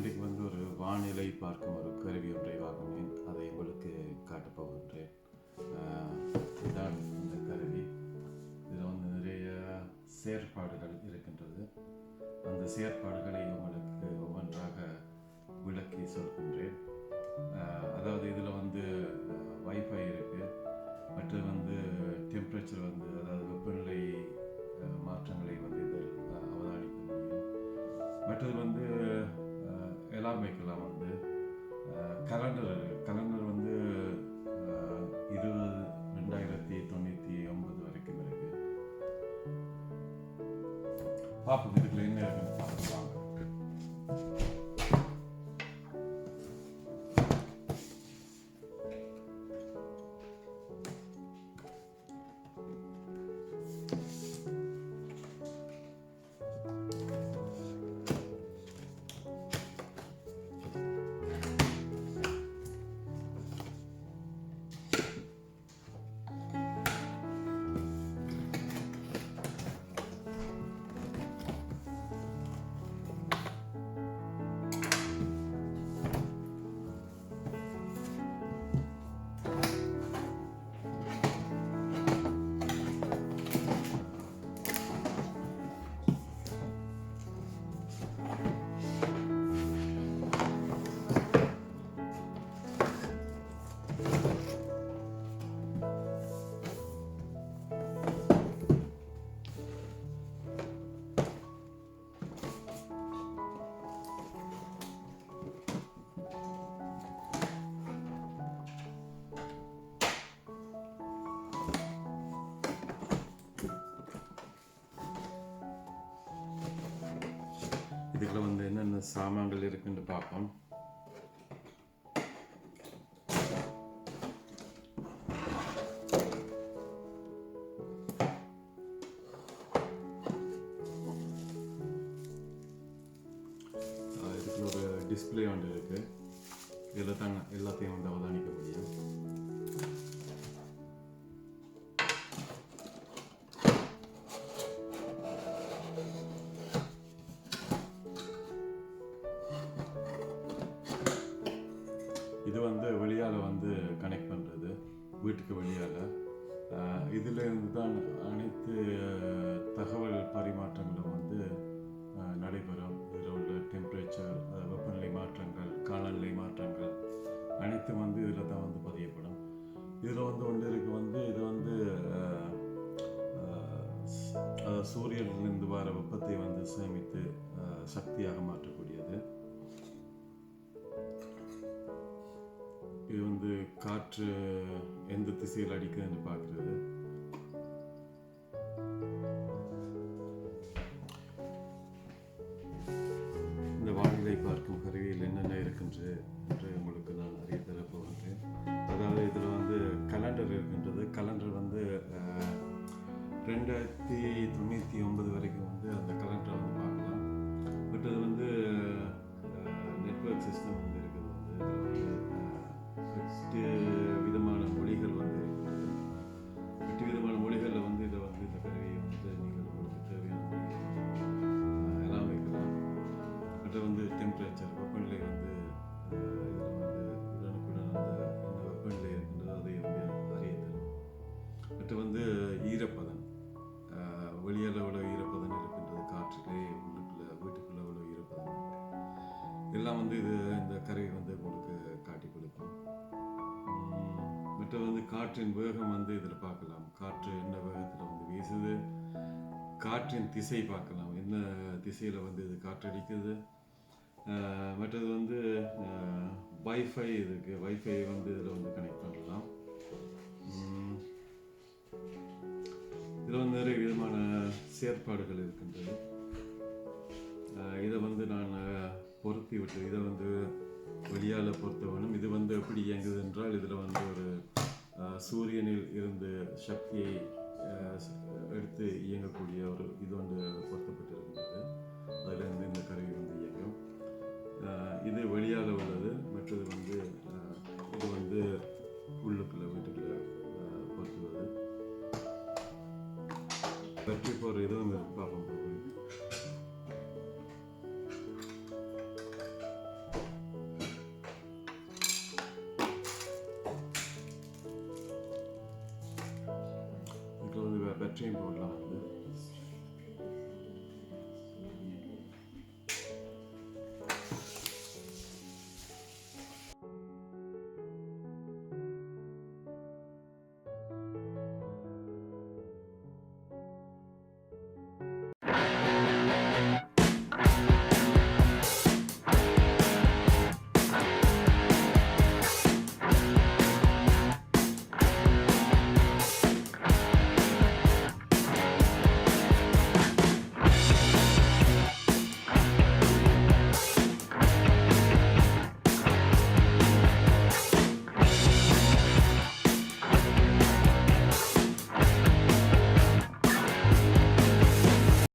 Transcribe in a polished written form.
இன்றைக்கு வந்து ஒரு வானிலை பார்க்கும் ஒரு கருவி ஒன்றை வாங்கினேன். அதை உங்களுக்கு காட்டப் போகின்றேன். இதுதான் இந்த கருவி. இதில் வந்து நிறைய செயற்பாடுகள் இருக்கின்றது. அந்த செயற்பாடுகளை உங்களுக்கு ஒவ்வொன்றாக விளக்கி சொல்கின்றேன். அதாவது இதில் வந்து வைஃபை இருக்குது. மற்றது வந்து டெம்பரேச்சர் வந்து அதாவது வெப்பநிலை மாற்றங்களை வந்து இதில் அவதானிக்க முடியும். மற்றது வந்து எல்லாம் வைக்கலாம். வந்து கலண்டர் வந்து 2099 வரைக்கும் இருக்கு. பார்ப்போம் இதுக்குள்ள என்ன இருக்குன்னு பார்க்கலாம். இதுக்குள்ள வந்து என்னென்ன சாமான்கள் இருக்குன்னு பார்ப்போம். இதுக்குள்ள ஒரு டிஸ்பிளே ஒன்று இருக்கு. இதில் தான் எல்லாத்தையும் வந்து அவதானிக்க முடியும். இது வந்து வெளியால் வந்து கனெக்ட் பண்ணுறது, வீட்டுக்கு வெளியால். இதில் இருந்து தான் அனைத்து தகவல் பரிமாற்றங்களும் வந்து நடைபெறும். இதில் உள்ள டெம்பரேச்சர், வெப்பநிலை மாற்றங்கள், காலநிலை மாற்றங்கள் அனைத்தும் வந்து இதில் தான் வந்து பதியப்படும். இதில் வந்து ஒன்று இருக்கு வந்து இது வந்து சூரியனிலிருந்து வர வெப்பத்தை வந்து சேமித்து சக்தியாக மாற்றக்கூடியது. இது வந்து காற்று எந்த திசையில் அடிக்குதுன்னு பார்க்குறது. இந்த வானிலை பார்க்கும் கருவியில் என்னென்ன இருக்கின்றது என்று உங்களுக்கு நான் அறிய தர போகின்றேன். அதாவது இதில் வந்து கலண்டர் இருக்கின்றது. கலண்டர் வந்து 2099 வரைக்கும் வந்து அந்த கலண்டரை வந்து பார்க்கலாம். பட் அது வந்து நெட்வொர்க் சிஸ்டம் வந்து இருக்குது. வந்து 8 விதமான மொழிகள் வந்து இருக்கிறது. 8 விதமான மொழிகளில் வந்து இதை வந்து இந்த கருவியை வந்து நீங்கள் உங்களுக்கு தேவையான மொழிகள் எல்லாம் வைக்கலாம். மற்ற வந்து டெம்பரேச்சர், வெப்பநிலை வந்து இதில் வந்து உடனுக்குடன் அந்த என்ன வெப்பநிலை இருக்கின்றது அதை வந்து அறிய தரும். மற்ற வந்து ஈரப்பதம், வெளியில் எவ்வளோ ஈரப்பதம் இருக்கின்றது, காற்றிலே உள்ளுக்குள்ள வீட்டுக்குள்ளே எவ்வளோ ஈரப்பதம் எல்லாம் வந்து இது இந்த கருவி வந்து உங்களுக்கு காட்டி கொடுக்கும். மற்ற வந்து காற்றின் வேகம் வந்து இதில் பார்க்கலாம். காற்று என்ன வேகத்தில் வந்து வீசுது, காற்றின் திசை பார்க்கலாம், என்ன திசையில் வந்து இது காற்றடிக்குது. மற்றது வந்து வைஃபை இருக்குது. வைஃபை வந்து இதில் வந்து கனெக்ட் பண்ணலாம். இதில் வந்து நிறைய விதமான செயற்பாடுகள் இருக்கின்றது. இதை வந்து நான் பொருத்தி விட்டு இதை வந்து வெளியால் பொறுத்த வேணும். இது வந்து எப்படி இயங்குது என்றால் இதில் வந்து ஒரு சூரியனில் இருந்து சக்தியை எடுத்து இயங்கக்கூடிய ஒரு இது வந்து பொருத்தப்பட்டிருக்கின்றது. அதில் வந்து இந்த கருவி வந்து இயங்கும். இது வெளியால் உள்ளது. மற்றது வந்து இது வந்து உள்ளுக்குள்ள வீட்டுக்குள்ள பொருத்துவது. வெற்றி போகிற இதுவும் பார்ப்போம். பட்டரையும் போடலாம் வந்து